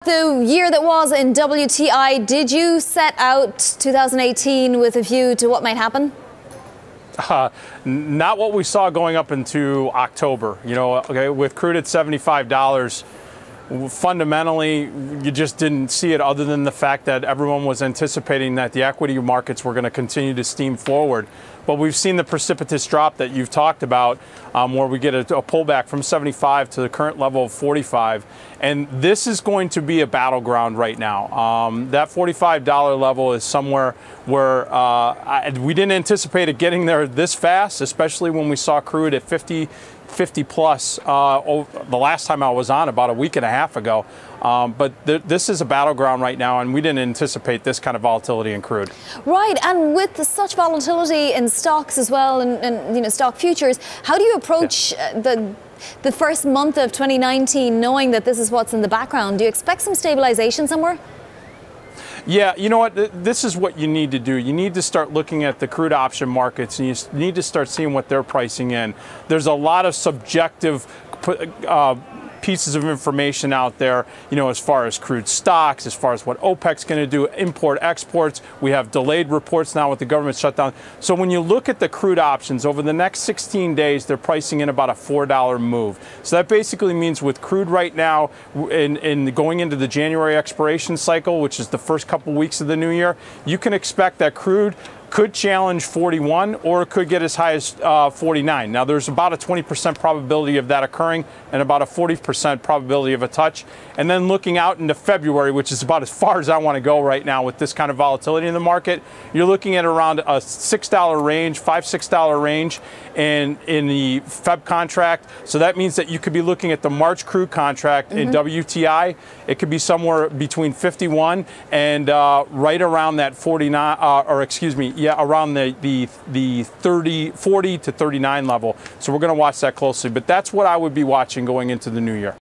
The year that was in WTI, did you set out 2018 with a view to what might happen? Not what we saw going up into October. With crude at $75, fundamentally, you just didn't see it other than the fact that everyone was anticipating that the equity markets were going to continue to steam forward. But we've seen the precipitous drop that you've talked about, where we get a pullback from 75 to the current level of 45. And this is going to be a battleground right now. That $45 level is somewhere where we didn't anticipate it getting there this fast, especially when we saw crude at 50 plus the last time I was on about a week and a half ago. But this is a battleground right now, and we didn't anticipate this kind of volatility in crude. Right, and with such volatility in stocks as well, and stock futures, how do you approach the first month of 2019, knowing that this is what's in the background? Do you expect some stabilization somewhere? Yeah, you know what? This is what you need to do. You need to start looking at the crude option markets, and you need to start seeing what they're pricing in. There's a lot of subjective pieces of information out there, as far as crude stocks, as far as what OPEC's going to do, import exports. We have delayed reports now with the government shutdown. So when you look at the crude options over the next 16 days, they're pricing in about a $4 move. So that basically means with crude right now, in going into the January expiration cycle, which is the first couple weeks of the new year, you can expect that crude could challenge 41 or it could get as high as 49. Now, there's about a 20% probability of that occurring and about a 40% probability of a touch. And then looking out into February, which is about as far as I want to go right now with this kind of volatility in the market, you're looking at around a $6 range, $5-6 range in the Feb contract. So that means that you could be looking at the March crude contract in WTI. It could be somewhere between 51 and right around that 49, around the 40 to 39 level. So we're going to watch that closely. But that's what I would be watching going into the new year.